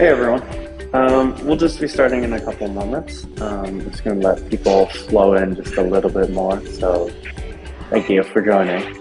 Hey everyone. We'll just be starting in a couple of moments. I'm just going to let people flow in just a little bit more. So thank you for joining.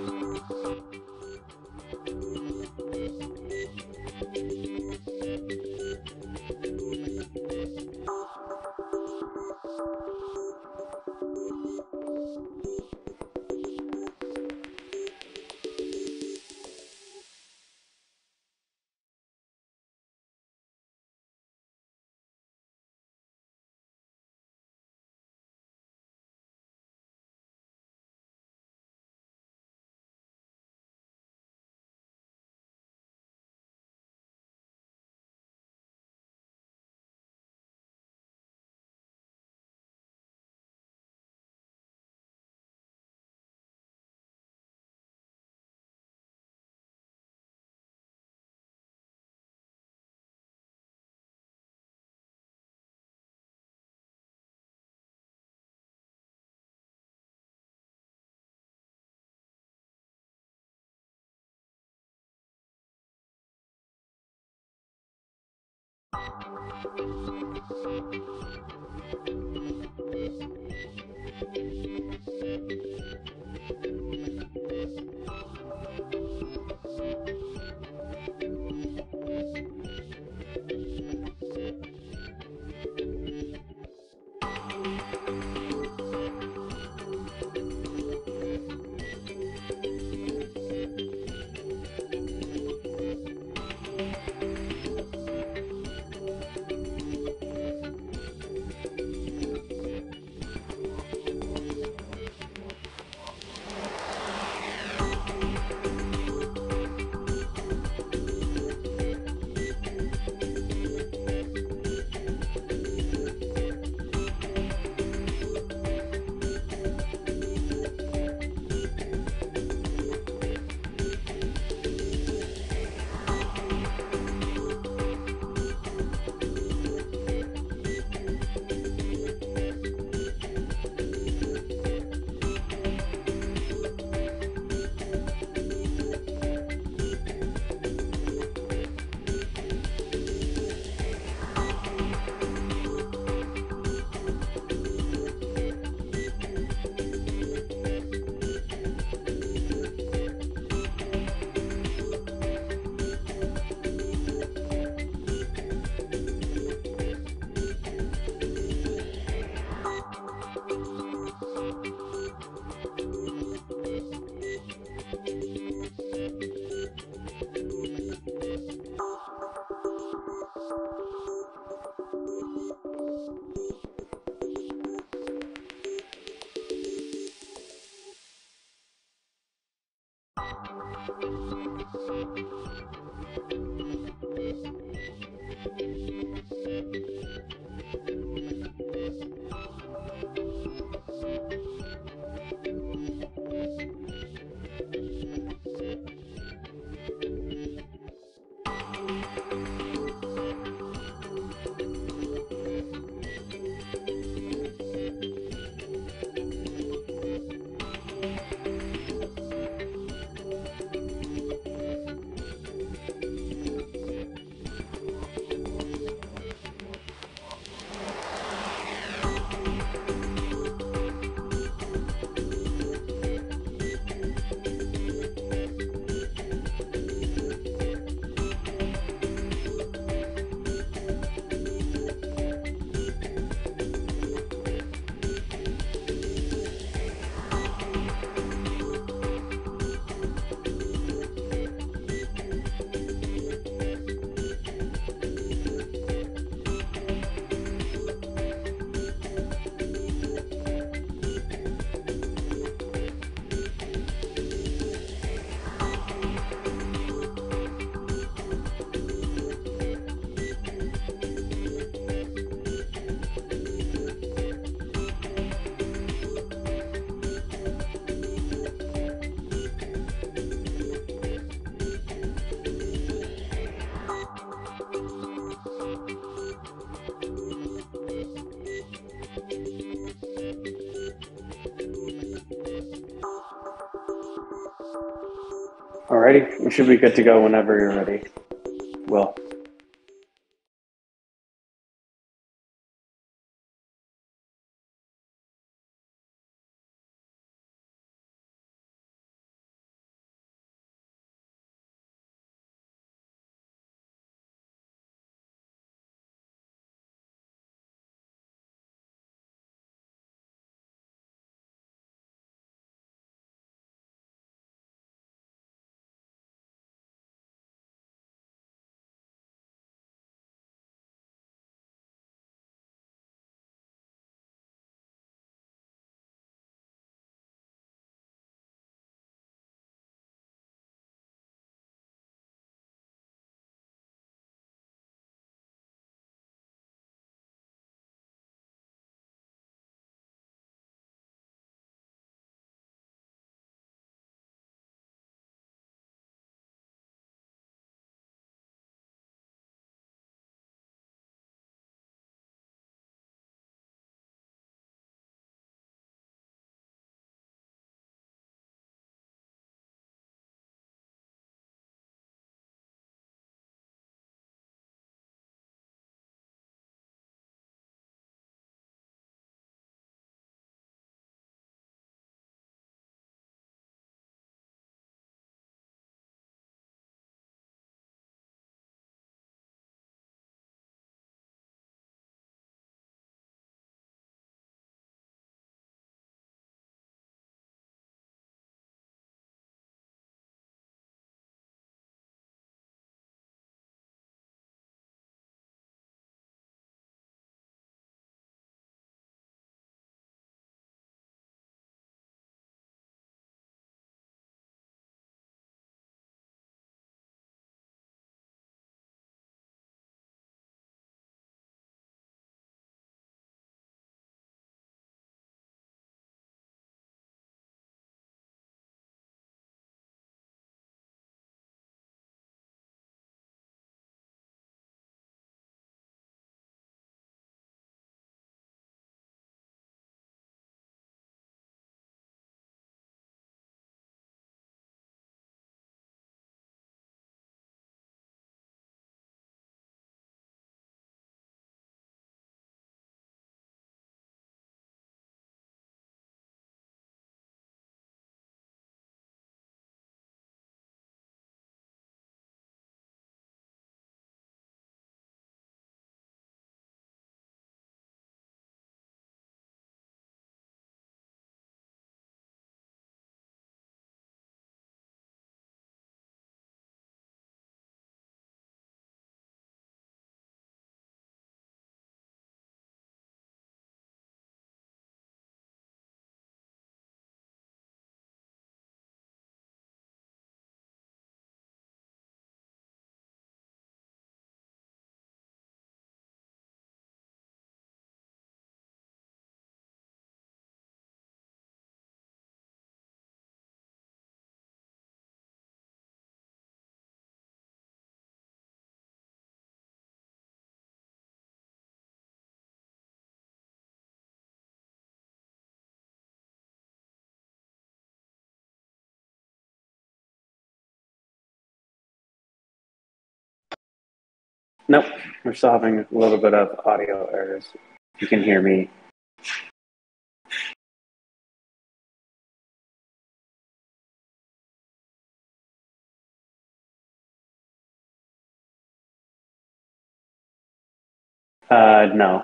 Alrighty, we should be good to go whenever you're ready. Will. Nope, we're still having a little bit of audio errors. You can hear me. No.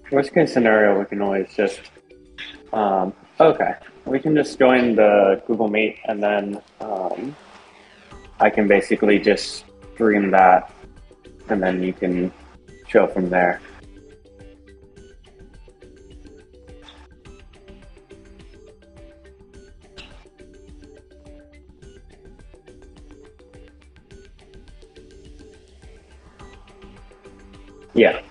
Worst case scenario, we can always just, okay, we can just join the Google Meet and then I can basically just stream that and then you can show from there. Yeah.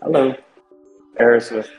Hello. Errors with.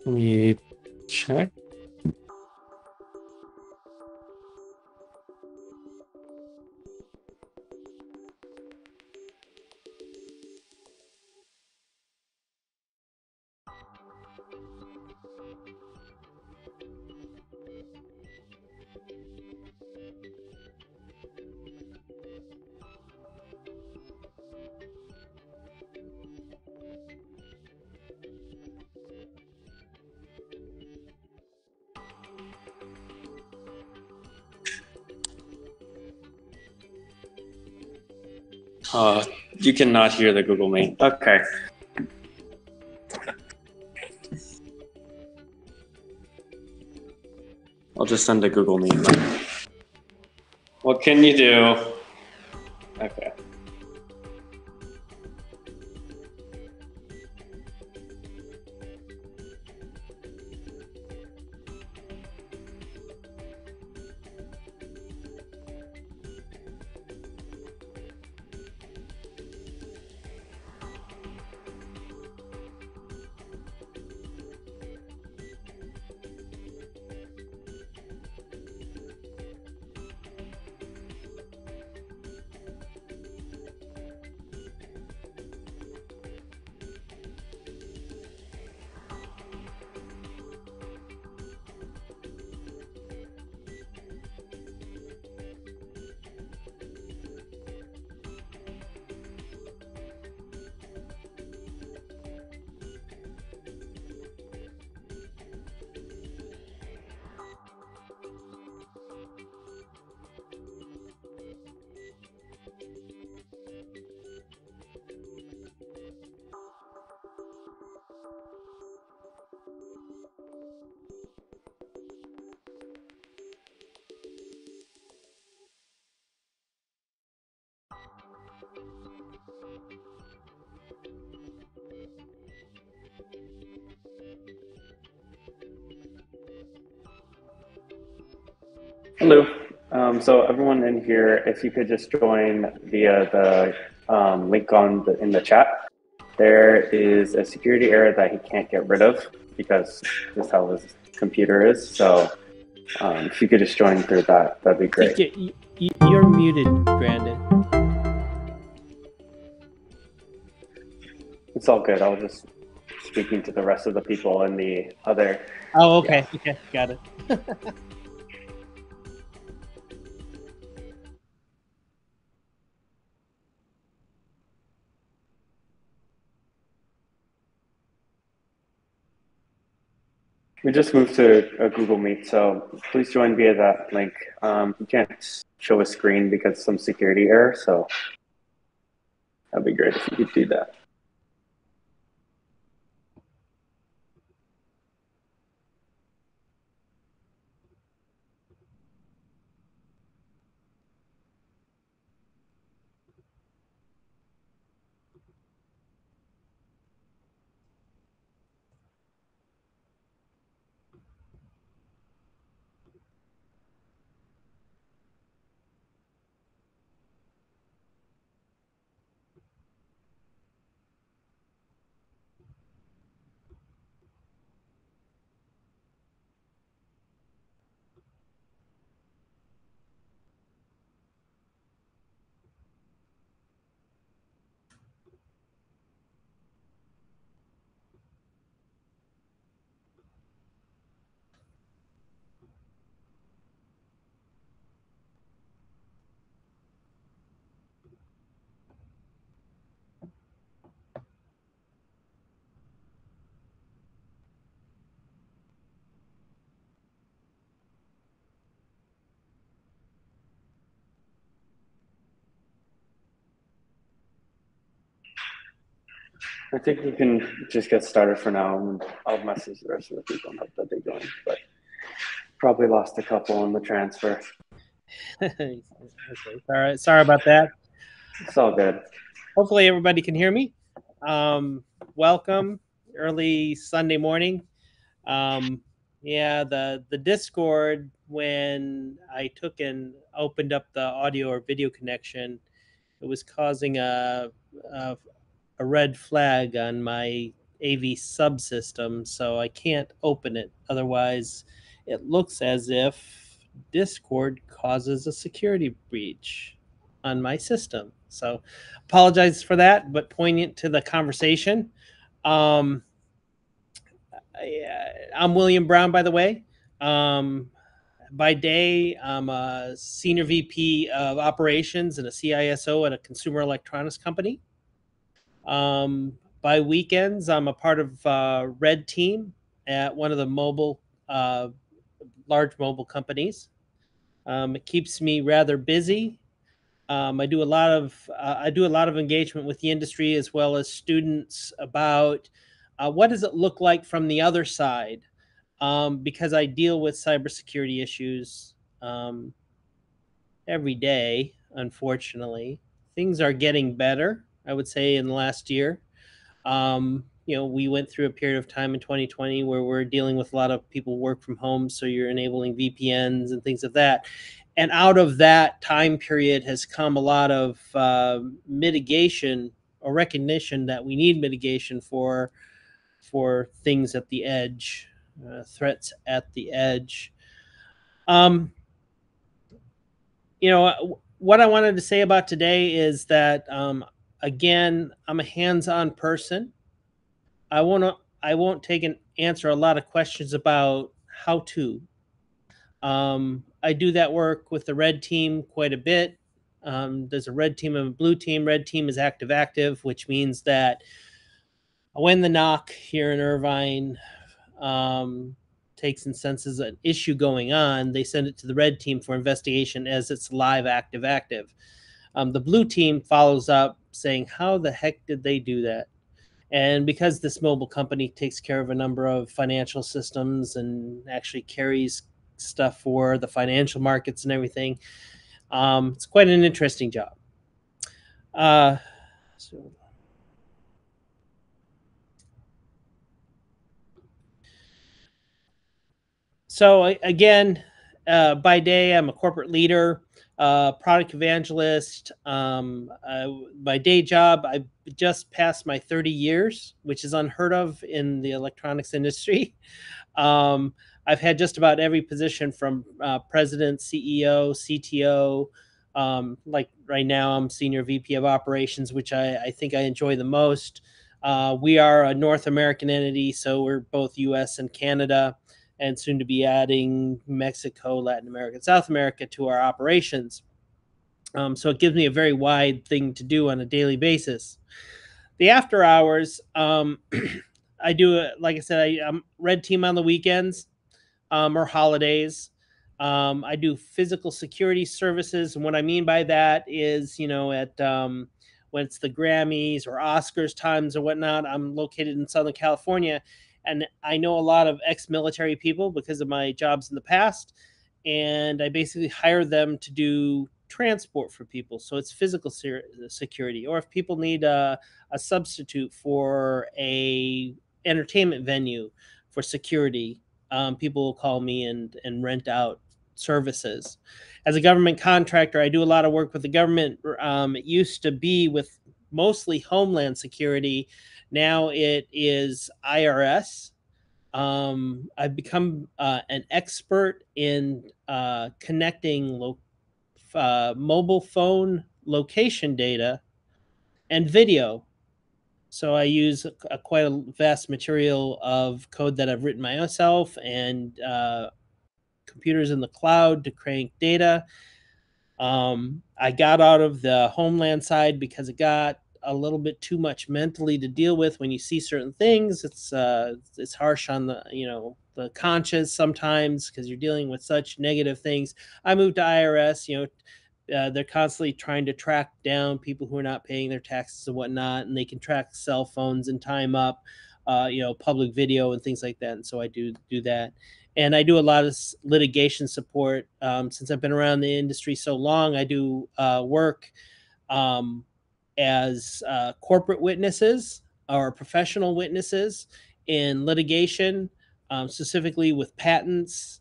Let me check. You cannot hear the Google Meet. Okay. I'll just send a Google Meet. What can you do? Okay. Hello. So everyone in here, if you could just join via the link in the chat. There is a security error that he can't get rid of because this is how his computer is. So if you could just join through that, that'd be great. You're muted, Brandon. It's all good. I was just speaking to the rest of the people in the other. Oh, okay. Yeah. Okay, got it. We just moved to a Google Meet, so please join via that link. You can't show a screen because of some security error, so that'd be great if you could do that. I think we can just get started for now, and I'll message the rest of the people and hope that they join. But probably lost a couple in the transfer. Okay. Sorry about that. It's all good. Hopefully everybody can hear me. Welcome, early Sunday morning. Yeah, the Discord, when I took and opened up the audio or video connection, it was causing a red flag on my AV subsystem, so I can't open it. Otherwise, it looks as if Discord causes a security breach on my system. So apologize for that, but poignant to the conversation. I'm William Brown, by the way. By day, I'm a senior VP of operations and a CISO at a consumer electronics company. By weekends, I'm a part of Red Team at one of the large mobile companies. It keeps me rather busy. I do a lot of engagement with the industry as well as students about what does it look like from the other side, because I deal with cybersecurity issues every day, unfortunately. Things are getting better, I would say, in the last year. We went through a period of time in 2020 where we're dealing with a lot of people work from home, so you're enabling VPNs and things of that. And out of that time period has come a lot of mitigation or recognition that we need mitigation for things at the edge, threats at the edge. Um, what I wanted to say about today is that again, I'm a hands-on person. I won't take and answer a lot of questions about how to. I do that work with the red team quite a bit. There's a red team and a blue team. Red team is active, which means that when the knock here in Irvine takes and senses an issue going on, they send it to the red team for investigation as it's live, active. The blue team follows up saying, how the heck did they do that? And because this mobile company takes care of a number of financial systems and actually carries stuff for the financial markets and everything, it's quite an interesting job. So again, by day, I'm a corporate leader, product evangelist. My day job, I just passed my 30 years, which is unheard of in the electronics industry. I've had just about every position from president, CEO, CTO. Like right now, I'm senior VP of operations, which I think I enjoy the most. We are a North American entity, so we're both US and Canada, and soon to be adding Mexico, Latin America, and South America to our operations. So it gives me a very wide thing to do on a daily basis. The after hours, I do, like I said, I'm red team on the weekends or holidays. I do physical security services. And what I mean by that is, at when it's the Grammys or Oscars times or whatnot, I'm located in Southern California. And I know a lot of ex-military people because of my jobs in the past. And I basically hire them to do transport for people. So it's physical security. Or if people need a substitute for a entertainment venue for security, people will call me and rent out services. As a government contractor, I do a lot of work with the government. It used to be with mostly Homeland Security. Now it is IRS. I've become an expert in connecting mobile phone location data and video. So I use quite a vast material of code that I've written myself and computers in the cloud to crank data. I got out of the Homeland side because it got a little bit too much mentally to deal with. When you see certain things, it's harsh on the conscience sometimes because you're dealing with such negative things. I moved to IRS. They're constantly trying to track down people who are not paying their taxes and whatnot, and they can track cell phones and time up, public video and things like that. And so I do that. And I do a lot of litigation support. Since I've been around the industry so long, I do work as corporate witnesses or professional witnesses in litigation, specifically with patents.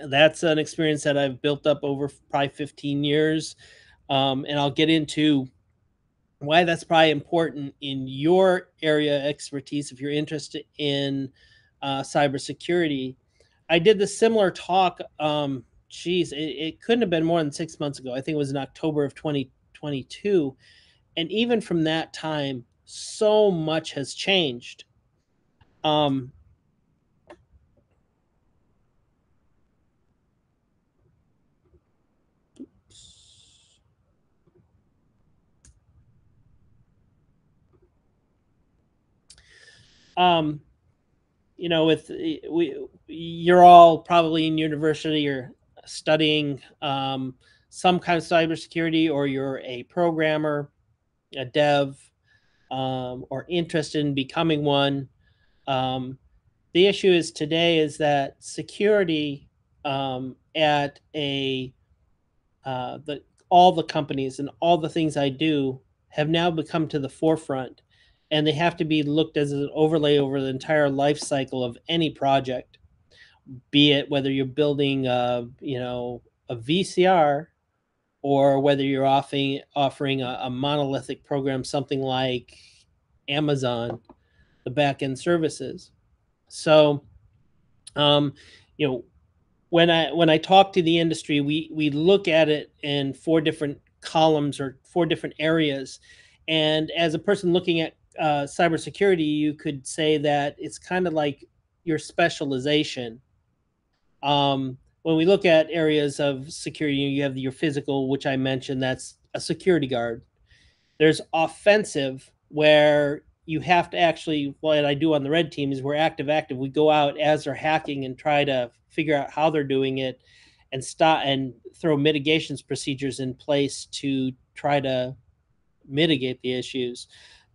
That's an experience that I've built up over probably 15 years. And I'll get into why that's probably important in your area expertise if you're interested in cybersecurity. I did the similar talk. It couldn't have been more than 6 months ago. I think it was in October of 2022. And even from that time, so much has changed. Um, um, you're all probably in university or studying some kind of cybersecurity, or you're a programmer, a dev, or interested in becoming one. The issue is today is that security at a all the companies and all the things I do have now become to the forefront, and they have to be looked as an overlay over the entire life cycle of any project, be it whether you're building a VCR, or whether you're offering a monolithic program, something like Amazon, the backend services. So, um, you know, when I talk to the industry, we look at it in four different columns or four different areas. And as a person looking at cybersecurity, you could say that it's kind of like your specialization. When we look at areas of security, you have your physical, which I mentioned, that's a security guard. There's offensive, where you have to actually, what I do on the red team is we're active. We go out as they're hacking and try to figure out how they're doing it, and stop and throw mitigations procedures in place to try to mitigate the issues.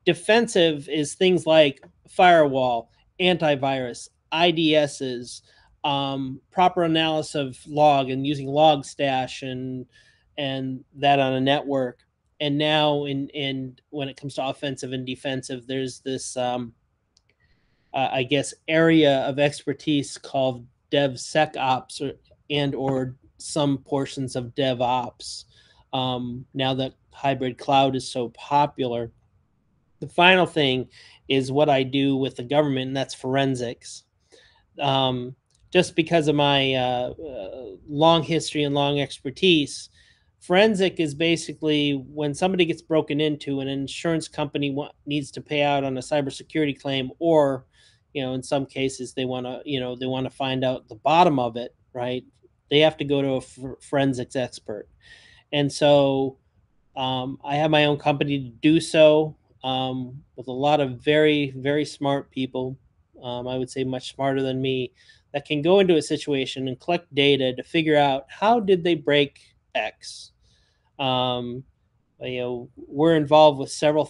Defensive is things like firewall, antivirus, IDSs, proper analysis of log and using Logstash and that on a network. And now in when it comes to offensive and defensive, there's this I guess area of expertise called DevSecOps, or some portions of DevOps. Now that hybrid cloud is so popular, the final thing is what I do with the government, and that's forensics. Um, just because of my long history and long expertise, forensic is basically when somebody gets broken into, an insurance company needs to pay out on a cybersecurity claim, or in some cases they want to find out the bottom of it, right? They have to go to a forensics expert. And so I have my own company to do so, with a lot of very, very smart people. I would say much smarter than me, that can go into a situation and collect data to figure out how did they break X. Um, we're involved with several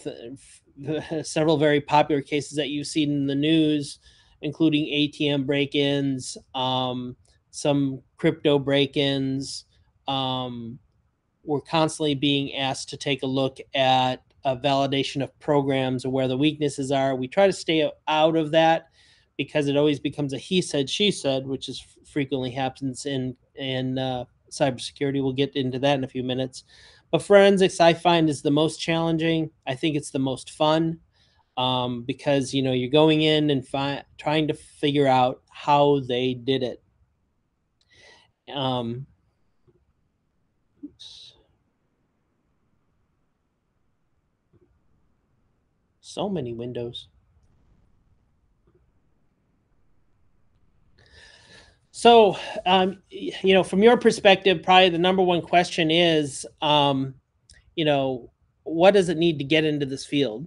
very popular cases that you've seen in the news, including ATM break-ins, some crypto break-ins. We're constantly being asked to take a look at a validation of programs or where the weaknesses are. We try to stay out of that, because it always becomes a he said, she said, which is frequently happens in cybersecurity. We'll get into that in a few minutes. But forensics, I find, is the most challenging. I think it's the most fun, because you're going in and trying to figure out how they did it. So many windows. So, from your perspective, probably the number one question is, what does it need to get into this field?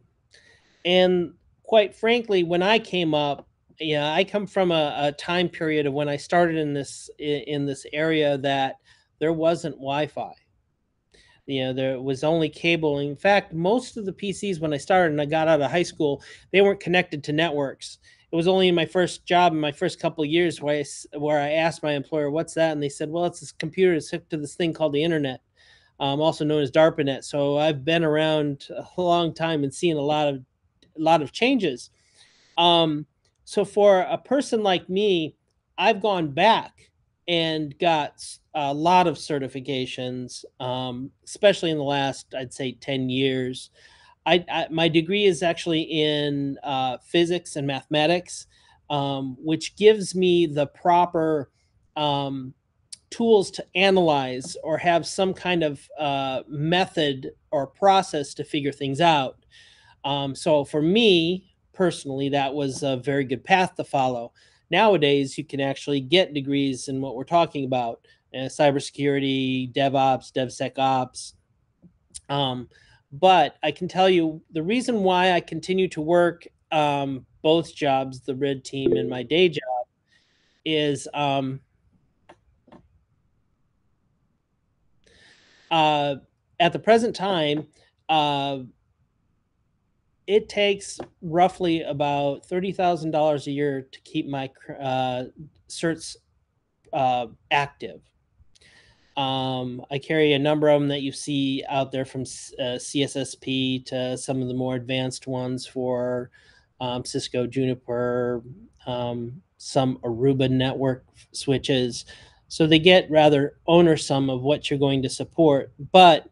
And quite frankly, when I came up, I come from a time period of when I started in this area that there wasn't Wi-Fi. There was only cable. In fact, most of the PCs when I started and I got out of high school, they weren't connected to networks. It was only in my first job, in my first couple of years, where I asked my employer, "What's that?" And they said, "Well, it's this computer that's hooked to this thing called the internet, also known as DARPANET." So I've been around a long time and seen a lot of changes. So for a person like me, I've gone back and got a lot of certifications, especially in the last, I'd say, 10 years. My degree is actually in physics and mathematics, which gives me the proper tools to analyze or have some kind of method or process to figure things out. So for me personally, that was a very good path to follow. Nowadays, you can actually get degrees in what we're talking about: cybersecurity, DevOps, DevSecOps. But I can tell you the reason why I continue to work both jobs, the red team and my day job, is at the present time, it takes roughly about $30,000 a year to keep my certs active. I carry a number of them that you see out there, from CSSP to some of the more advanced ones for Cisco, Juniper, some Aruba network switches. So they get rather onersome of what you're going to support. But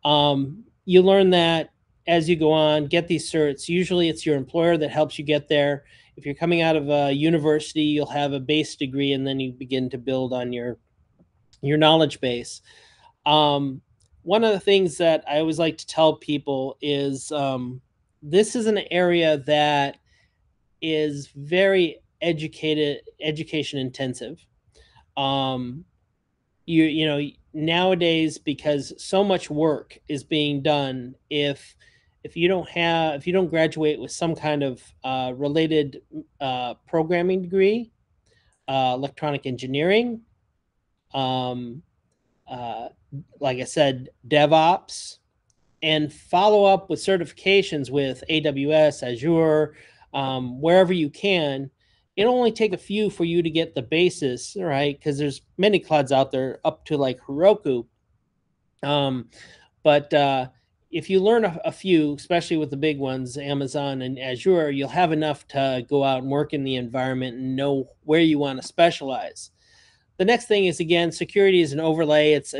you learn that as you go on, get these certs. Usually it's your employer that helps you get there. If you're coming out of a university, you'll have a base degree, and then you begin to build on your knowledge base. One of the things that I always like to tell people is this is an area that is very education intensive. You know, nowadays, because so much work is being done, if you don't graduate with some kind of related programming degree, electronic engineering, um, like I said, DevOps, and follow up with certifications with AWS, Azure, wherever you can. It'll only take a few for you to get the basis, right? Because there's many clouds out there up to like Heroku. But if you learn a few, especially with the big ones, Amazon and Azure, you'll have enough to go out and work in the environment and know where you want to specialize. The next thing is, again, security is an overlay. It's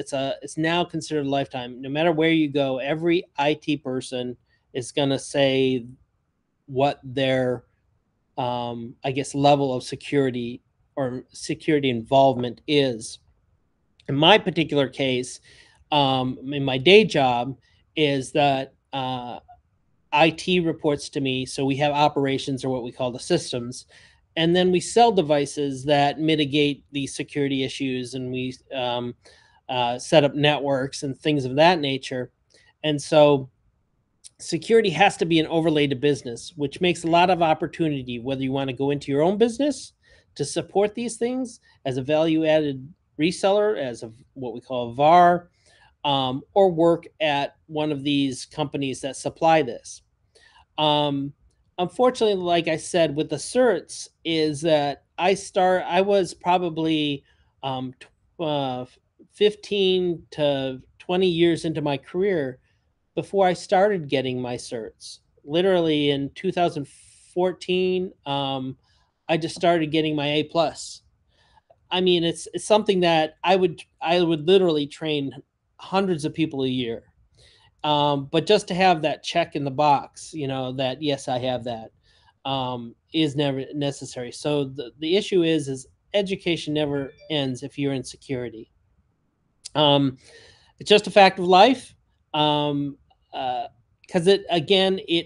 now considered a lifetime. No matter where you go, every IT person is going to say what their I guess level of security or security involvement is. In my particular case, in my day job, is that IT reports to me. So we have operations, or what we call the systems, and then we sell devices that mitigate the security issues, and we set up networks and things of that nature. And so security has to be an overlay to business, which makes a lot of opportunity, whether you want to go into your own business to support these things as a value added reseller, as a what we call a VAR, or work at one of these companies that supply this. Unfortunately, like I said, with the certs, is that I was probably um, 15 to 20 years into my career before I started getting my certs. Literally in 2014, I just started getting my A+. I mean, it's something that I would literally train hundreds of people a year. But just to have that check in the box, you know, that yes, I have that, is never necessary. So the issue is education never ends if you're in security. It's just a fact of life. Because it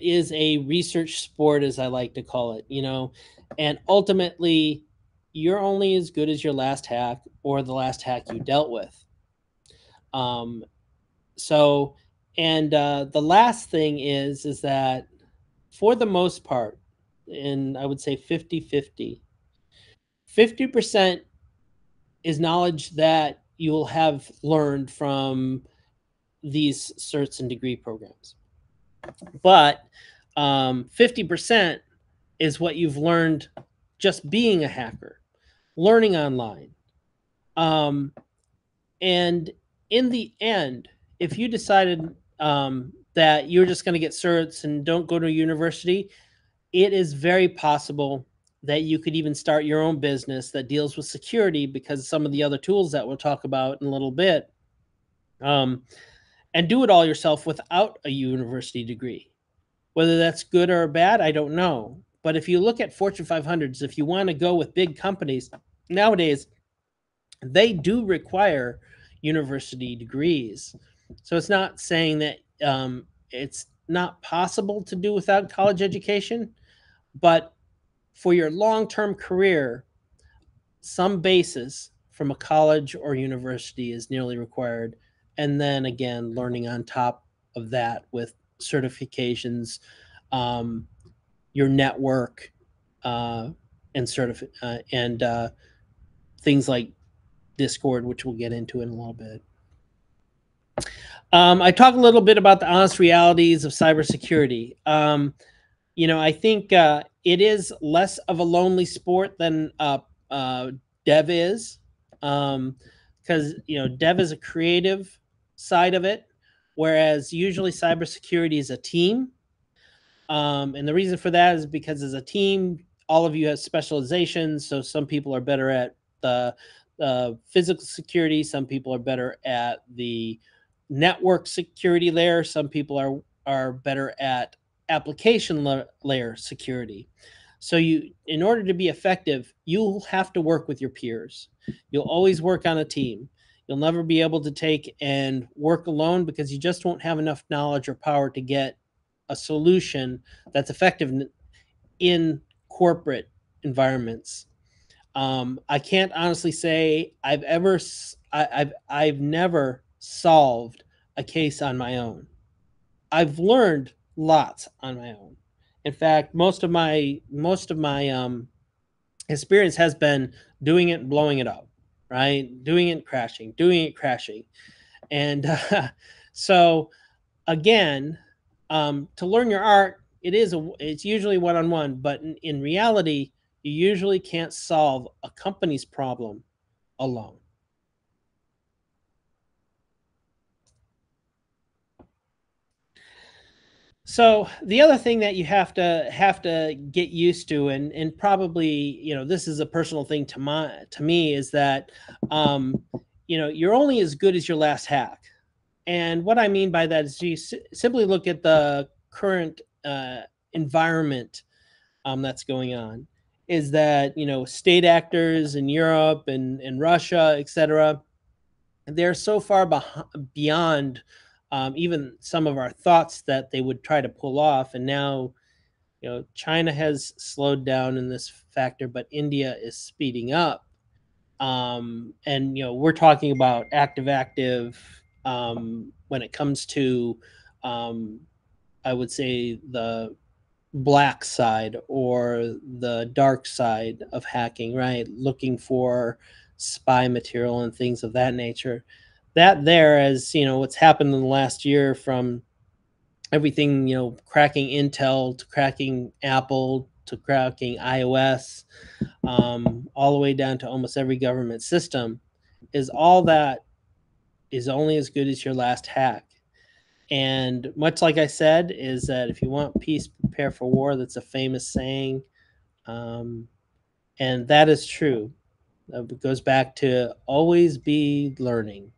is a research sport, as I like to call it, you know, and ultimately you're only as good as your last hack or the last hack you dealt with. So, and the last thing is that for the most part, and I would say 50-50, 50% is knowledge that you will have learned from these certs and degree programs. But 50% is what you've learned just being a hacker, learning online. And in the end, if you decided that you're just going to get certs and don't go to university, it is very possible that you could even start your own business that deals with security, because some of the other tools that we'll talk about in a little bit, and do it all yourself without a university degree. Whether that's good or bad, I don't know. But if you look at Fortune 500s, if you want to go with big companies nowadays, they do require university degrees. So it's not saying that it's not possible to do without college education, but for your long-term career, some basis from a college or university is nearly required. And then again, learning on top of that with certifications, your network, and things like Discord, which we'll get into in a little bit. I talk a little bit about the honest realities of cybersecurity. You know, I think it is less of a lonely sport than dev is, because because dev is a creative side of it, whereas usually cybersecurity is a team. And the reason for that is because as a team, all of you have specializations. So some people are better at the physical security, some people are better at the network security layer, some people are better at application layer security. So in order to be effective, you'll have to work with your peers. You'll always work on a team. You'll never be able to take and work alone because you just won't have enough knowledge or power to get a solution that's effective in corporate environments. I can't honestly say I've never solved a case on my own. I've learned lots on my own. In fact, most of my experience has been doing it and blowing it up, right? Doing it, crashing, and so again, to learn your art, it's usually one-on-one, but in reality, you usually can't solve a company's problem alone. So the other thing that you have to get used to, and probably this is a personal thing to me, is that you're only as good as your last hack. And what I mean by that is you simply look at the current environment that's going on. Is that state actors in Europe and Russia, etc. They're so far beyond even some of our thoughts that they would try to pull off. And now, China has slowed down in this factor, but India is speeding up. And we're talking about active when it comes to I would say the black side or the dark side of hacking, right? Looking for spy material and things of that nature. That there, as what's happened in the last year, from everything, cracking Intel to cracking Apple to cracking iOS, all the way down to almost every government system, is all that is only as good as your last hack. And much like I said, is that if you want peace, prepare for war. That's a famous saying. And that is true. It goes back to always be learning.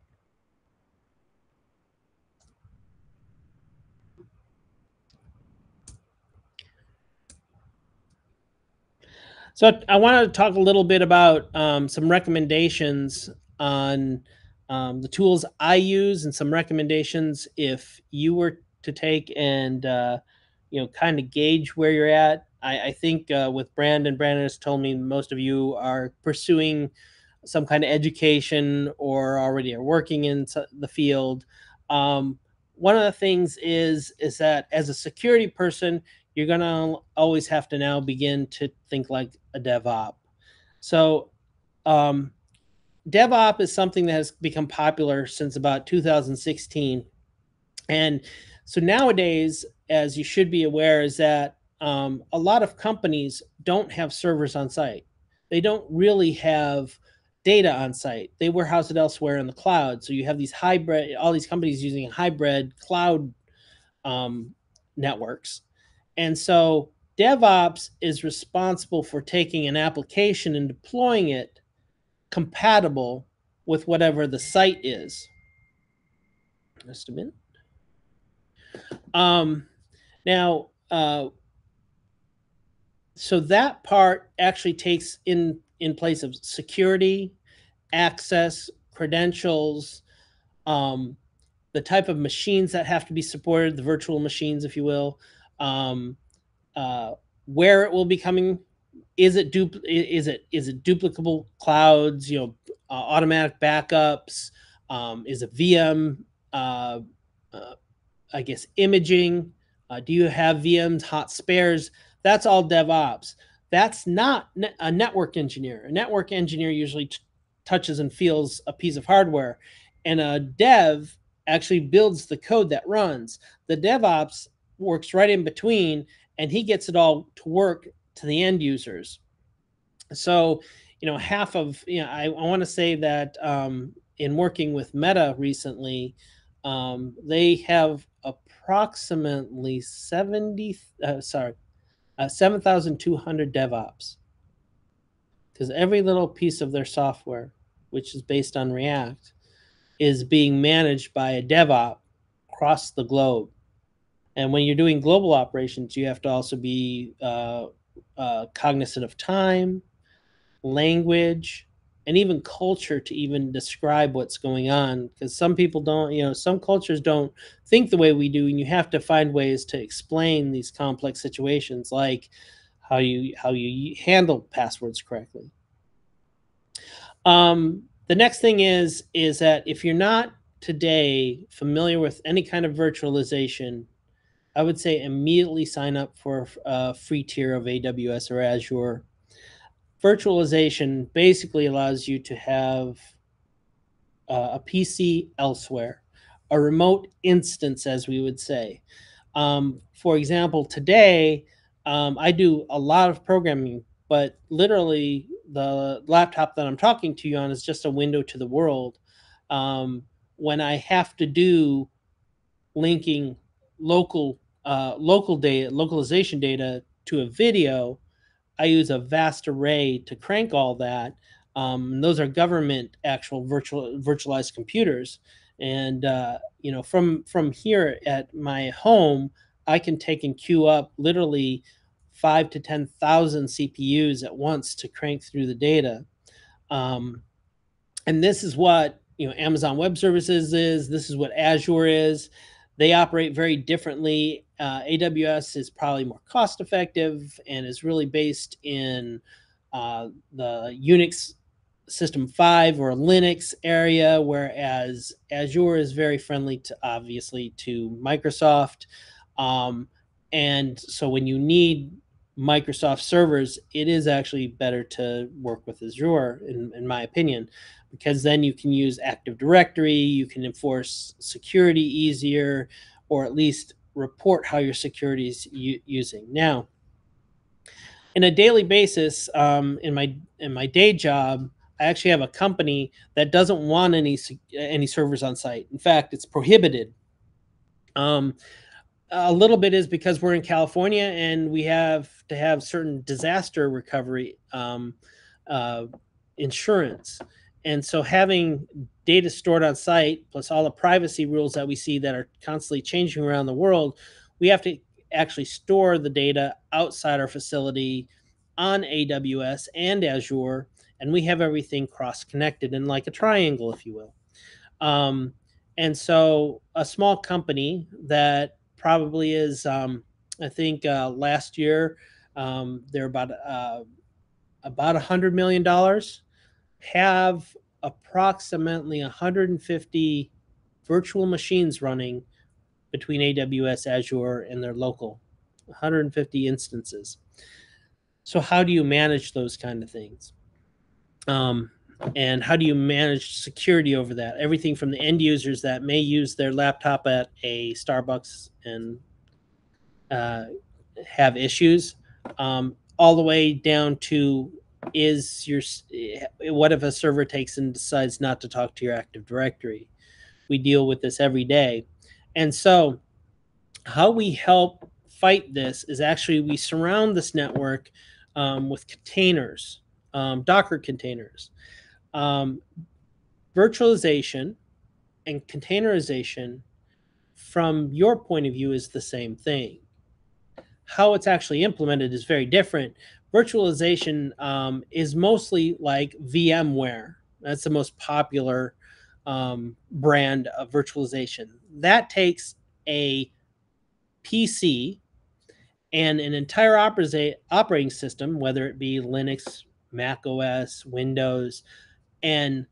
So I wanted to talk a little bit about some recommendations on the tools I use, and some recommendations if you were to take and kind of gauge where you're at. I think with Brandon has told me most of you are pursuing some kind of education or already are working in the field. One of the things is that as a security person, you're going to always have to now begin to think like a DevOps. So DevOps is something that has become popular since about 2016. And so nowadays, as you should be aware, is that a lot of companies don't have servers on site. They don't really have data on site. They warehouse it elsewhere in the cloud. So you have these all these companies using hybrid cloud networks. And so DevOps is responsible for taking an application and deploying it compatible with whatever the site is. Just a minute. Now, so that part actually takes in place of security, access, credentials, the type of machines that have to be supported, the virtual machines, if you will, where it will be coming. Is it duplicable clouds? Automatic backups. Is it VM? I guess imaging. Do you have VMs, hot spares? That's all DevOps. That's not a network engineer. A network engineer usually touches and feels a piece of hardware, and a dev actually builds the code that runs. The DevOps works right in between, and he gets it all to work to the end users. So, half of, I want to say that in working with Meta recently, they have approximately 7,200 DevOps, because every little piece of their software, which is based on React, is being managed by a DevOps across the globe. And when you're doing global operations, you have to also be cognizant of time, language, and even culture to even describe what's going on, because some people don't, some cultures don't think the way we do, and you have to find ways to explain these complex situations, like how you handle passwords correctly. The next thing is that if you're not today familiar with any kind of virtualization, I would say immediately sign up for a free tier of AWS or Azure. Virtualization basically allows you to have a PC elsewhere, a remote instance, as we would say. For example, today, I do a lot of programming, but literally the laptop that I'm talking to you on is just a window to the world. When I have to do linking localization data to a video, I use a vast array to crank all that. Those are government actual virtualized computers, and from here at my home, I can take and queue up literally 5 to 10,000 CPUs at once to crank through the data. And this is what Amazon Web Services is. This is what Azure is. They operate very differently. AWS is probably more cost effective and is really based in the Unix System 5 or Linux area, whereas Azure is very friendly to Microsoft. And so when you need Microsoft servers, it is actually better to work with Azure, in my opinion, because then you can use Active Directory, you can enforce security easier, or at least report how your security is using. Now, in a daily basis, in my day job, I actually have a company that doesn't want any servers on site. In fact, it's prohibited. A little bit is because we're in California and we have to have certain disaster recovery insurance. And so having data stored on site, plus all the privacy rules that we see that are constantly changing around the world, we have to actually store the data outside our facility on AWS and Azure, and we have everything cross-connected in like a triangle, if you will. And so a small company that probably is, I think last year, they're about $100 million, have approximately 150 virtual machines running between AWS, Azure, and their local 150 instances. So how do you manage those kind of things? And how do you manage security over that? Everything from the end users that may use their laptop at a Starbucks and have issues, all the way down to what if a server takes and decides not to talk to your Active Directory? We deal with this every day. And so how we help fight this is actually we surround this network with containers, Docker containers. Virtualization and containerization, from your point of view, is the same thing. How it's actually implemented is very different. Virtualization is mostly like VMware. That's the most popular brand of virtualization. That takes a PC and an entire operating system, whether it be Linux, Mac OS, Windows, and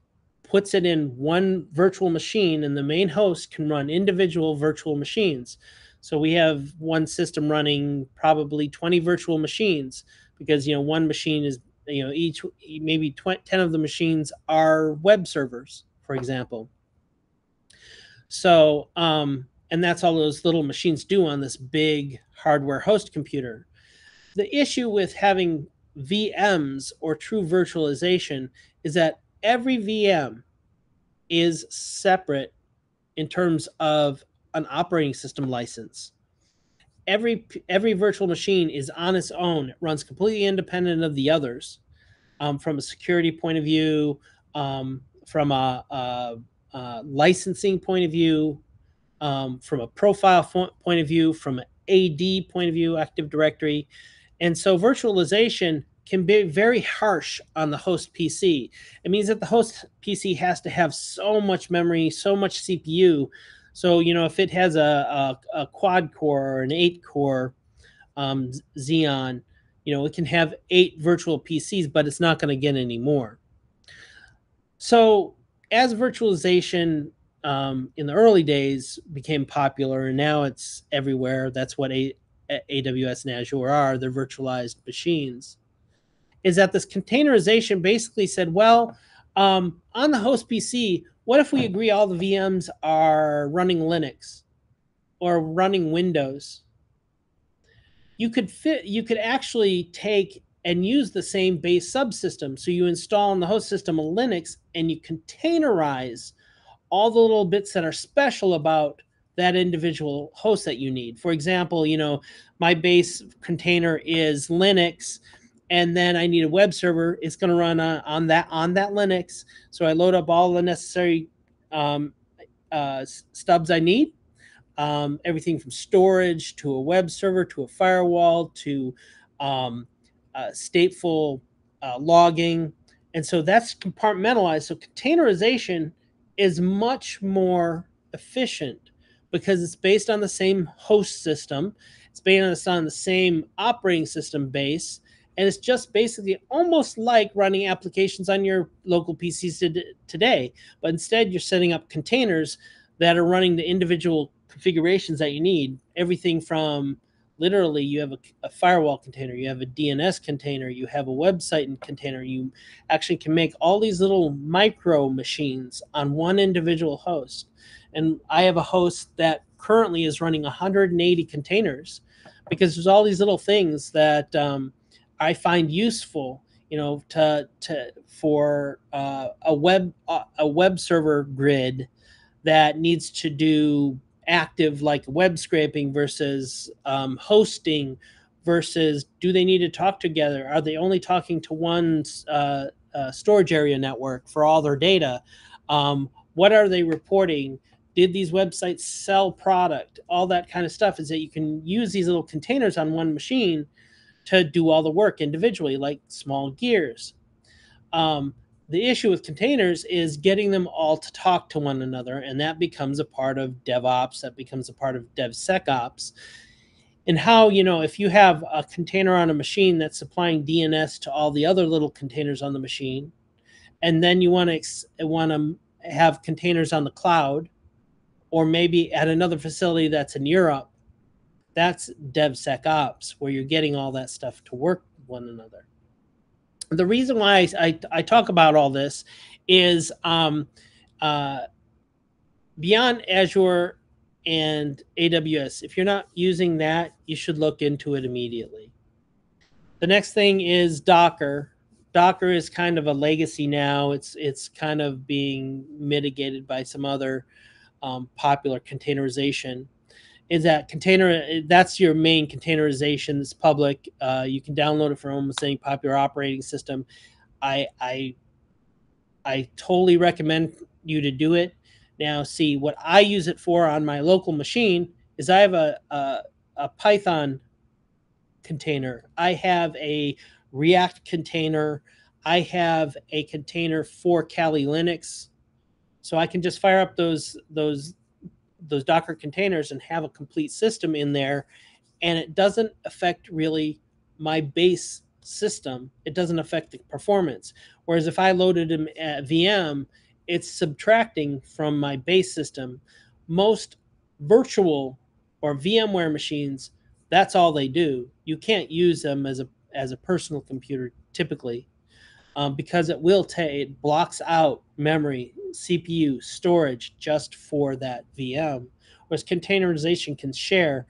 puts it in one virtual machine, and the main host can run individual virtual machines. So we have one system running probably 20 virtual machines, because one machine is each maybe 10 of the machines are web servers, for example. So and that's all those little machines do on this big hardware host computer. The issue with having VMs or true virtualization is that every VM is separate in terms of an operating system license. Every virtual machine is on its own. It runs completely independent of the others, from a security point of view, from a licensing point of view, from a profile point of view, from an AD point of view, Active Directory. And so virtualization can be very harsh on the host PC. It means that the host PC has to have so much memory, so much CPU. So, if it has a quad core or an 8-core Xeon, it can have 8 virtual PCs, but it's not going to get any more. So as virtualization in the early days became popular, and now it's everywhere, that's what AWS and Azure are, they're virtualized machines, is that this containerization basically said, well, on the host PC, what if we agree all the VMs are running Linux or running Windows? You could actually take and use the same base subsystem. So you install on the host system a Linux and you containerize all the little bits that are special about that individual host that you need. For example, my base container is Linux, and then I need a web server. It's going to run on that Linux. So I load up all the necessary stubs I need. Everything from storage to a web server to a firewall to stateful logging. And so that's compartmentalized. So containerization is much more efficient because it's based on the same host system. It's based on the same operating system base. And it's just basically almost like running applications on your local PCs today. But instead, you're setting up containers that are running the individual configurations that you need. Everything from literally you have a firewall container, you have a DNS container, you have a website container. You actually can make all these little micro machines on one individual host. And I have a host that currently is running 180 containers because there's all these little things that I find useful, for a web server grid that needs to do active like web scraping versus hosting versus do they need to talk together? Are they only talking to one storage area network for all their data? What are they reporting? Did these websites sell product? All that kind of stuff is that you can use these little containers on one machine to do all the work individually, like small gears. The issue with containers is getting them all to talk to one another, and that becomes a part of DevOps, that becomes a part of DevSecOps. And how, if you have a container on a machine that's supplying DNS to all the other little containers on the machine, and then you want to have containers on the cloud, or maybe at another facility that's in Europe, that's DevSecOps, where you're getting all that stuff to work with one another. The reason why I talk about all this is beyond Azure and AWS, if you're not using that, you should look into it immediately. The next thing is Docker. Docker is kind of a legacy now. It's kind of being mitigated by some other popular containerization. Is that container? That's your main containerization. It's public. You can download it from almost any popular operating system. I totally recommend you to do it. Now, see what I use it for on my local machine is I have a Python container. I have a React container. I have a container for Kali Linux, so I can just fire up those Docker containers and have a complete system in there, and it doesn't affect really my base system. It doesn't affect the performance. Whereas if I loaded them at VM, it's subtracting from my base system. Most virtual or VMware machines, that's all they do. You can't use them as a personal computer typically. Because it blocks out memory, CPU, storage just for that VM. Whereas containerization can share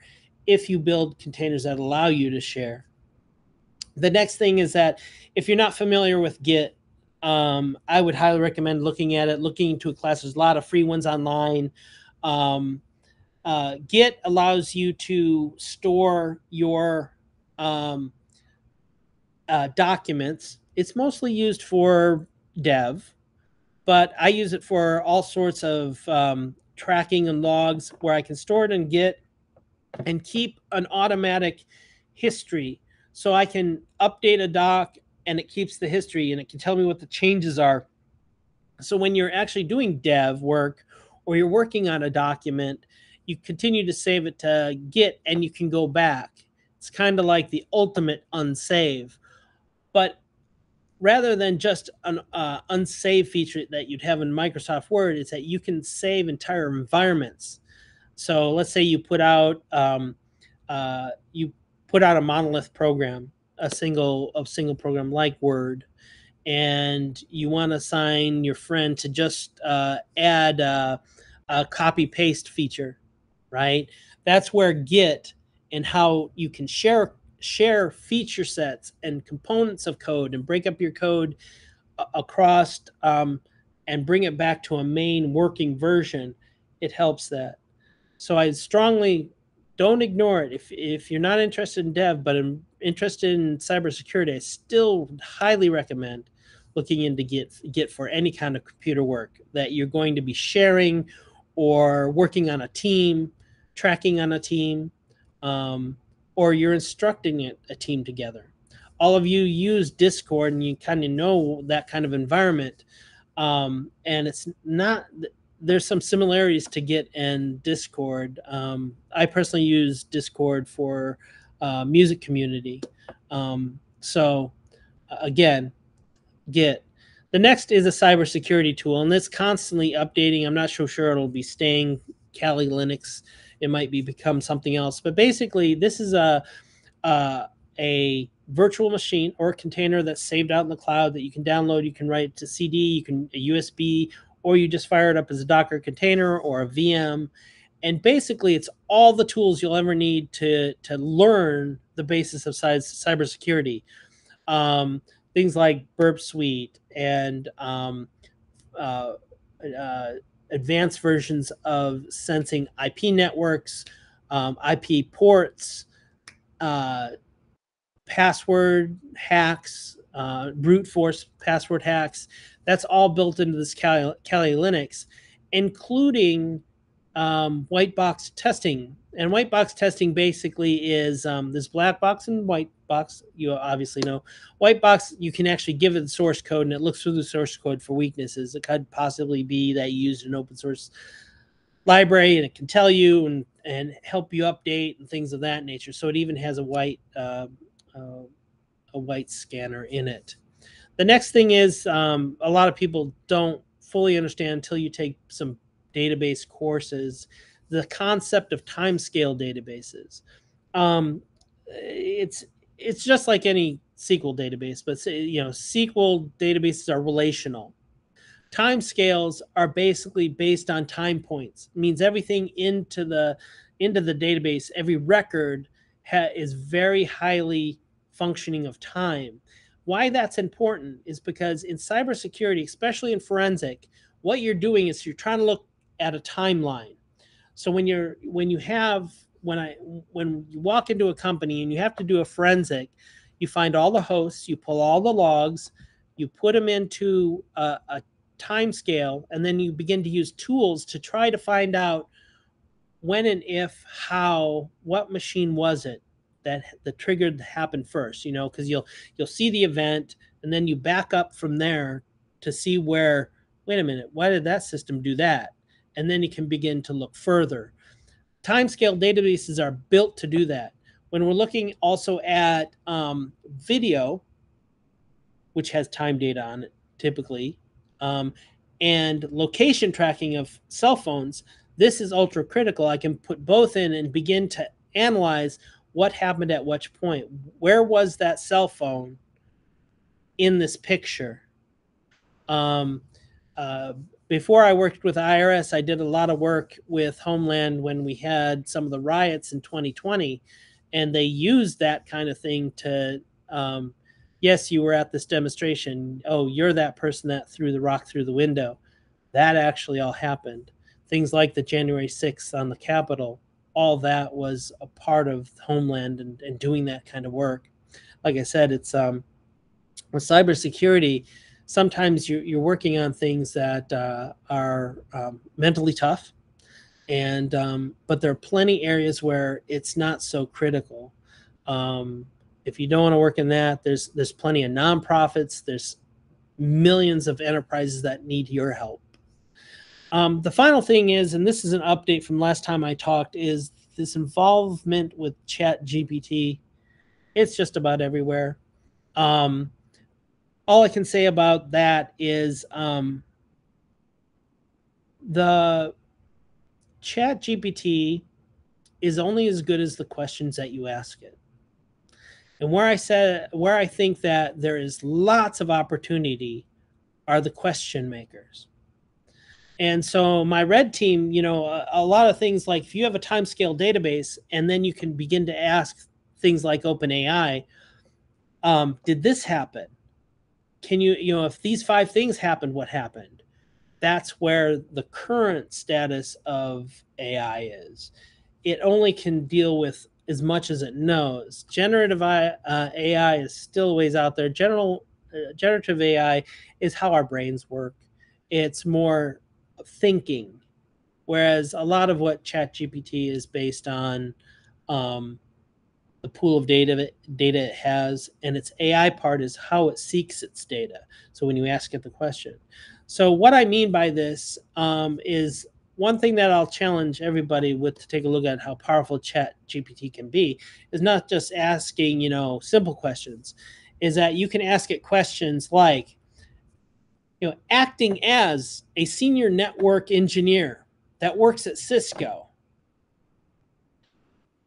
if you build containers that allow you to share. The next thing is that if you're not familiar with Git, I would highly recommend looking at it, looking into a class. There's a lot of free ones online. Git allows you to store your documents. It's mostly used for dev, but I use it for all sorts of tracking and logs where I can store it in Git and keep an automatic history. So I can update a doc and it keeps the history and it can tell me what the changes are. So when you're actually doing dev work or you're working on a document, you continue to save it to Git and you can go back. It's kind of like the ultimate unsave. But rather than just an unsave feature that you'd have in Microsoft Word, is that you can save entire environments. So let's say you put out a monolith program, a single program like Word, and you want to assign your friend to just add a copy paste feature, right? That's where Git and how you can share feature sets and components of code and break up your code across and bring it back to a main working version. It helps that. So I strongly don't ignore it. If you're not interested in dev, but interested in cybersecurity, I still highly recommend looking into Git for any kind of computer work that you're going to be sharing or working on a team, tracking on a team, or you're instructing a team together. All of you use Discord and you kind of know that kind of environment. And it's not, there's some similarities to Git and Discord. I personally use Discord for music community. So again, Git. The next is a cybersecurity tool, and it's constantly updating. I'm not so sure it'll be staying Kali Linux. It might become something else. But basically, this is a virtual machine or a container that's saved out in the cloud that you can download. You can write to CD, you can a USB, or you just fire it up as a Docker container or a VM. And basically, it's all the tools you'll ever need to learn the basis of cybersecurity. Things like Burp Suite and uh, advanced versions of sensing IP networks, IP ports, password hacks, brute force password hacks. That's all built into this Kali Linux, including white box testing. And white box testing basically is this black box and white box. You obviously know white box. You can actually give it the source code, and it looks through the source code for weaknesses. It could possibly be that you used an open source library, and it can tell you and help you update and things of that nature. So it even has a white scanner in it. The next thing is a lot of people don't fully understand until you take some database courses, the concept of timescale databases. It's just like any SQL database, but SQL databases are relational. Timescales are basically based on time points. It means everything into the database, every record is very highly functioning of time. Why that's important is because in cybersecurity, especially in forensic, what you're doing is you're trying to look at a timeline. So when you walk into a company and you have to do a forensic, you find all the hosts, you pull all the logs, you put them into a time scale, and then you begin to use tools to try to find out when and if, how, what machine was it that the trigger happened first, because you'll see the event and then you back up from there to see where, wait a minute, why did that system do that? And then you can begin to look further. Timescale databases are built to do that. When we're looking also at video, which has time data on it typically, and location tracking of cell phones, this is ultra critical. I can put both in and begin to analyze what happened at which point. Where was that cell phone in this picture? Before I worked with IRS, I did a lot of work with Homeland when we had some of the riots in 2020, and they used that kind of thing to yes, you were at this demonstration. Oh, you're that person that threw the rock through the window. That actually all happened. Things like the January 6th on the Capitol, all that was a part of Homeland and doing that kind of work. Like I said, it's with cybersecurity, sometimes you're working on things that are mentally tough, and but there are plenty areas where it's not so critical. If you don't want to work in that, there's plenty of nonprofits. There's millions of enterprises that need your help. The final thing is, and this is an update from last time I talked, is this involvement with Chat GPT. It's just about everywhere. All I can say about that is the Chat GPT is only as good as the questions that you ask it. And where I think that there is lots of opportunity are the question makers. And so my red team, a lot of things like if you have a timescale database and then you can begin to ask things like OpenAI, did this happen? Can if these 5 things happened, what happened? That's where the current status of AI is. It only can deal with as much as it knows. Generative AI is still a ways out there. Generative AI is how our brains work. It's more thinking, whereas a lot of what ChatGPT is based on, the pool of data it has, and its AI part is how it seeks its data. So when you ask it the question. So what I mean by this is one thing that I'll challenge everybody with to take a look at how powerful Chat GPT can be is not just asking, simple questions, is that you can ask it questions like, acting as a senior network engineer that works at Cisco,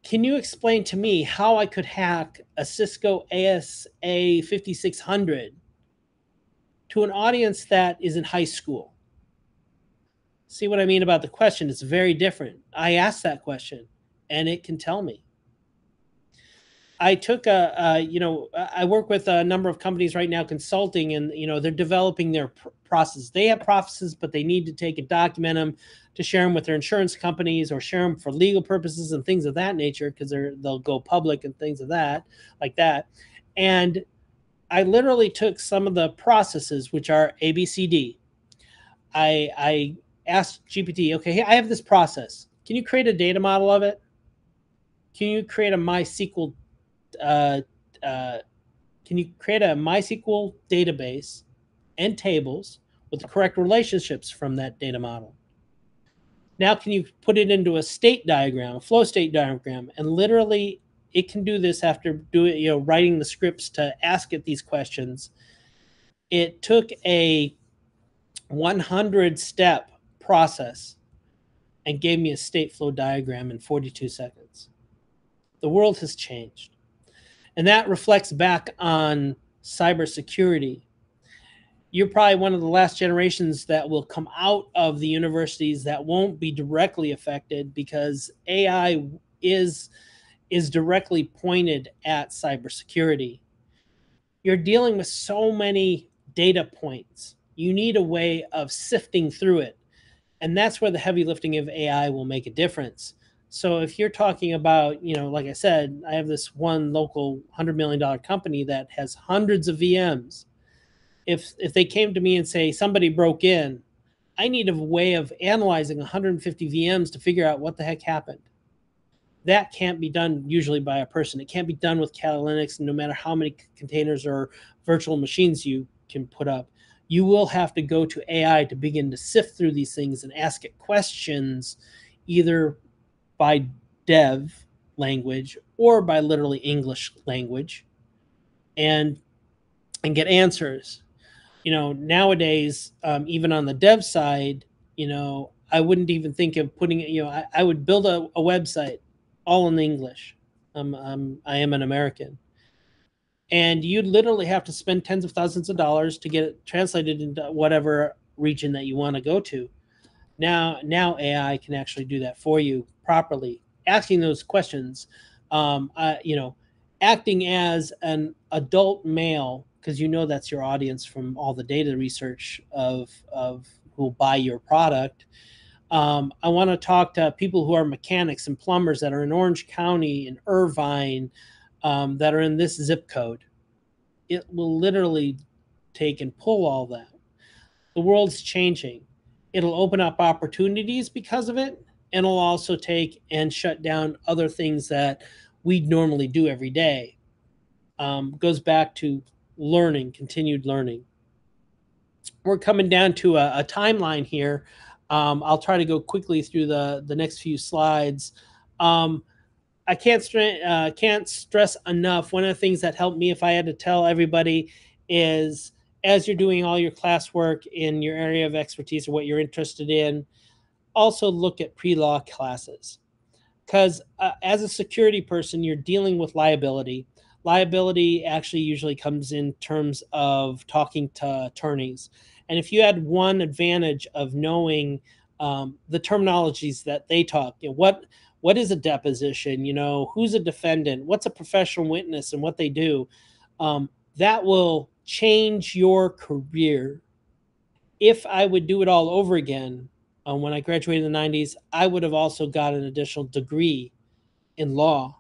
can you explain to me how I could hack a Cisco ASA 5600 to an audience that is in high school? See what I mean about the question? It's very different. I asked that question and it can tell me. I took I work with a number of companies right now consulting, and they're developing their process. They have processes, but they need to take and document them to share them with their insurance companies or share them for legal purposes and things of that nature, because they'll go public and things of that like that. And I literally took some of the processes, which are ABCD. I asked GPT, okay, hey, I have this process. Can you create a data model of it? Can you create a MySQL uh, uh, can you create a MySQL database and tables with the correct relationships from that data model? Now, can you put it into a state diagram, a flow state diagram, and literally it can do this after writing the scripts to ask it these questions. It took a 100-step process and gave me a state flow diagram in 42 seconds. The world has changed. And that reflects back on cybersecurity. You're probably one of the last generations that will come out of the universities that won't be directly affected, because AI is directly pointed at cybersecurity. You're dealing with so many data points. You need a way of sifting through it. And that's where the heavy lifting of AI will make a difference. So if you're talking about, like I said, I have this one local $100 million company that has hundreds of VMs. If they came to me and say somebody broke in, I need a way of analyzing 150 VMs to figure out what the heck happened. That can't be done usually by a person. It can't be done with Kali Linux, no matter how many containers or virtual machines you can put up. You will have to go to AI to begin to sift through these things and ask it questions, either by dev language or by literally English language, and get answers. Nowadays, even on the dev side, I wouldn't even think of putting it. I would build a website all in English. I am an American, and you'd literally have to spend tens of thousands of dollars to get it translated into whatever region that you want to go to. Now AI can actually do that for you properly, asking those questions. acting as an adult male, because you know that's your audience from all the data research of who will buy your product. I want to talk to people who are mechanics and plumbers that are in Orange County, in Irvine, that are in this zip code. It will literally take and pull all that. The world's changing. It'll open up opportunities because of it, and it'll also take and shut down other things that we'd normally do every day. Goes back to learning, continued learning. We're coming down to a timeline here. I'll try to go quickly through the next few slides. I can't stress enough. One of the things that helped me, if I had to tell everybody, is as you're doing all your classwork in your area of expertise or what you're interested in, also look at pre-law classes. Because as a security person, you're dealing with liability. Liability actually usually comes in terms of talking to attorneys. And if you had one advantage of knowing the terminologies that they talk, what is a deposition, who's a defendant, what's a professional witness, and what they do, that will change your career. If I would do it all over again, when I graduated in the 90s, I would have also got an additional degree in law.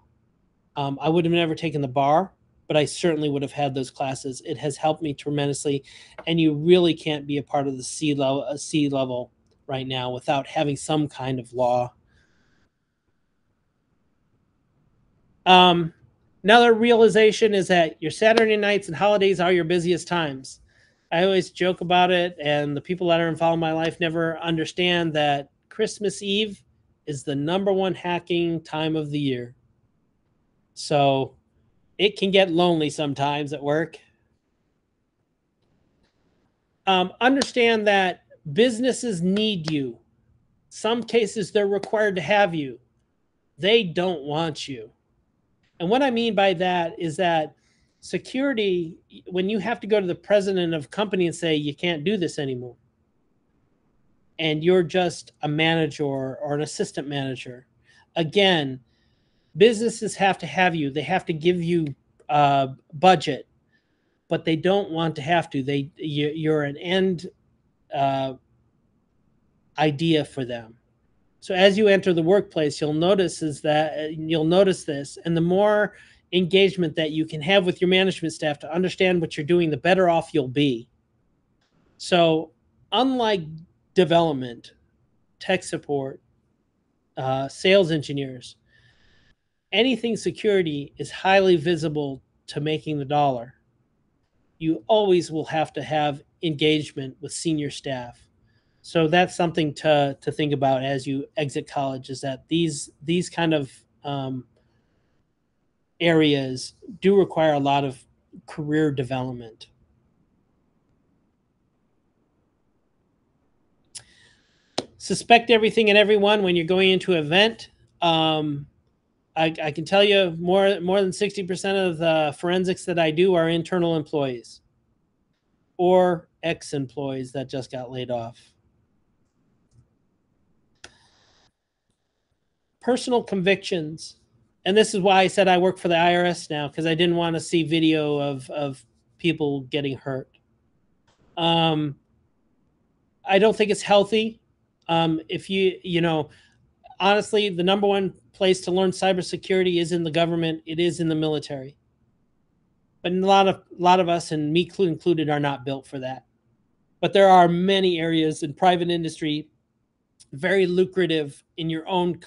I would have never taken the bar, but I certainly would have had those classes. It has helped me tremendously, and you really can't be a part of the C-level right now without having some kind of law. Another realization is that your Saturday nights and holidays are your busiest times. I always joke about it, and the people that are involved in my life never understand that Christmas Eve is the #1 hacking time of the year. So it can get lonely sometimes at work. Understand that businesses need you. Some cases they're required to have you. They don't want you. And what I mean by that is that security, when you have to go to the president of a company and say, you can't do this anymore, and you're just a manager or an assistant manager, again, businesses have to have you. They have to give you budget, but they don't want to have to. You're an end idea for them. So as you enter the workplace, you'll notice this, and the more engagement that you can have with your management staff to understand what you're doing, the better off you'll be. So unlike development, tech support, sales engineers, anything security is highly visible to making the dollar. You always will have to have engagement with senior staff. So that's something to think about as you exit college, is that these kind of areas do require a lot of career development. Suspect everything and everyone when you're going into an event. I can tell you more than 60% of the forensics that I do are internal employees or ex-employees that just got laid off. Personal convictions. And this is why I said I work for the IRS now, because I didn't want to see video of people getting hurt. I don't think it's healthy. If honestly, the #1 place to learn cybersecurity is in the government. It is in the military. But a lot of us, and me included, are not built for that. But there are many areas in private industry very lucrative in your own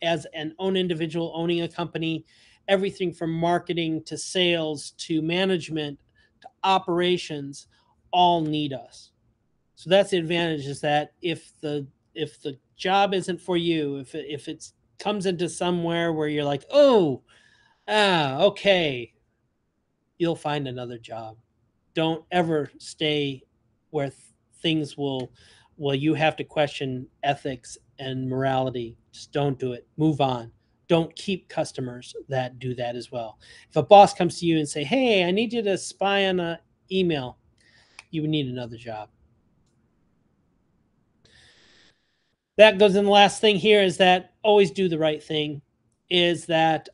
as an own individual owning a company. Everything from marketing to sales to management to operations all need us. So that's the advantage, is that if the job isn't for you, if it comes into somewhere where you're like, okay, you'll find another job. Don't ever stay where things will you have to question ethics and morality. Just don't do it. Move on. Don't keep customers that do that as well. If a boss comes to you and say, hey, I need you to spy on an email, you would need another job. That goes in the last thing here, is that always do the right thing, is that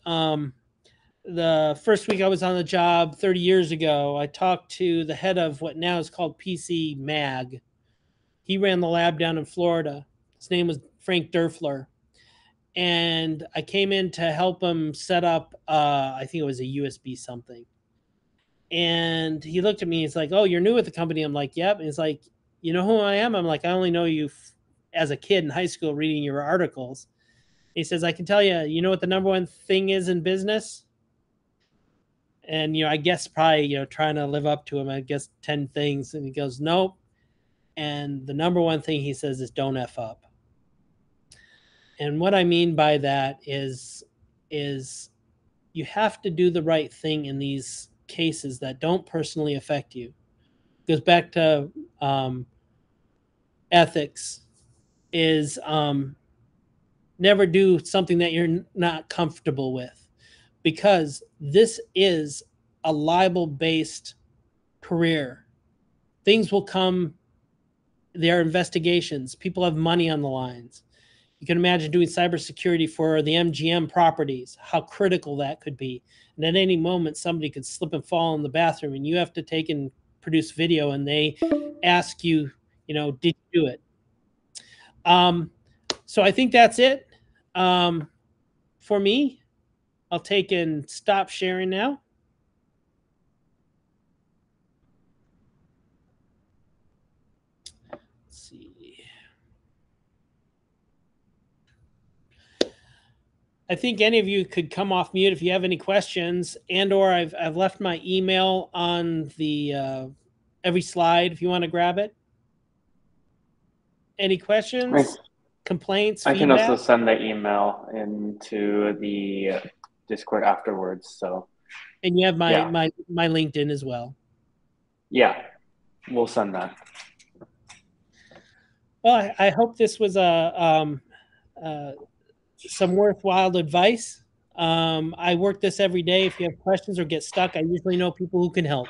the first week I was on the job 30 years ago, I talked to the head of what now is called PC Mag. He ran the lab down in Florida. His name was Frank Derfler. And I came in to help him set up, I think it was a USB something. And he looked at me. He's like, "Oh, you're new at the company." I'm like, "Yep." And he's like, "You know who I am?" I'm like, "I only know you as a kid in high school reading your articles." He says, "I can tell you, you know what the number one thing is in business?" And, I guess probably, trying to live up to him, I guess 10 things. And he goes, "Nope." And the number one thing he says is don't F up. And what I mean by that is you have to do the right thing in these cases that don't personally affect you. It goes back to ethics is never do something that you're not comfortable with, because this is a libel-based career. Things will come. There are investigations. People have money on the lines. You can imagine doing cybersecurity for the MGM properties, how critical that could be. And at any moment, somebody could slip and fall in the bathroom, and you have to take and produce video, and they ask you, did you do it? So I think that's it for me. I'll take and stop sharing now. Let's see. I think any of you could come off mute if you have any questions, and/or I've left my email on the every slide if you want to grab it. Any questions, complaints, I can feedback? also send the email into the Discord afterwards. So, and you have my LinkedIn as well. Yeah, we'll send that. Well, I hope this was some worthwhile advice. I work this every day. If you have questions or get stuck, I usually know people who can help.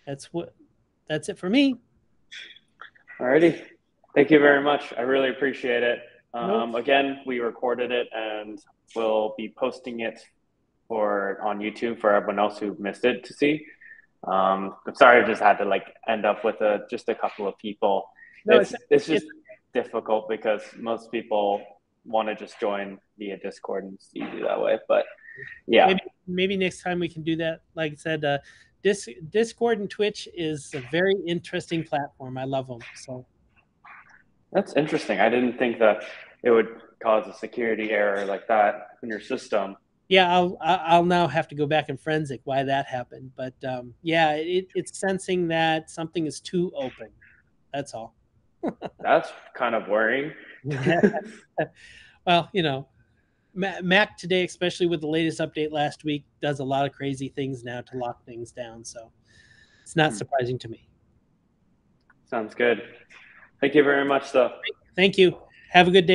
That's it for me. Alrighty. Thank you very much. I really appreciate it. Nope. Again, we recorded it and we'll be posting it on YouTube for everyone else who missed it to see. I'm sorry I just had to end up with just a couple of people. No, it's just difficult because most people want to just join via Discord, and it's easy that way. But yeah, maybe next time we can do that. Like I said, Discord and Twitch is a very interesting platform. I love them. So that's interesting. I didn't think that it would cause a security error like that in your system. Yeah, I'll now have to go back and forensic why that happened. But yeah, it's sensing that something is too open. That's all. That's kind of worrying. Well, Mac today, especially with the latest update last week, does a lot of crazy things now to lock things down. So it's not surprising to me. Sounds good. Thank you very much, though. Thank you. Have a good day.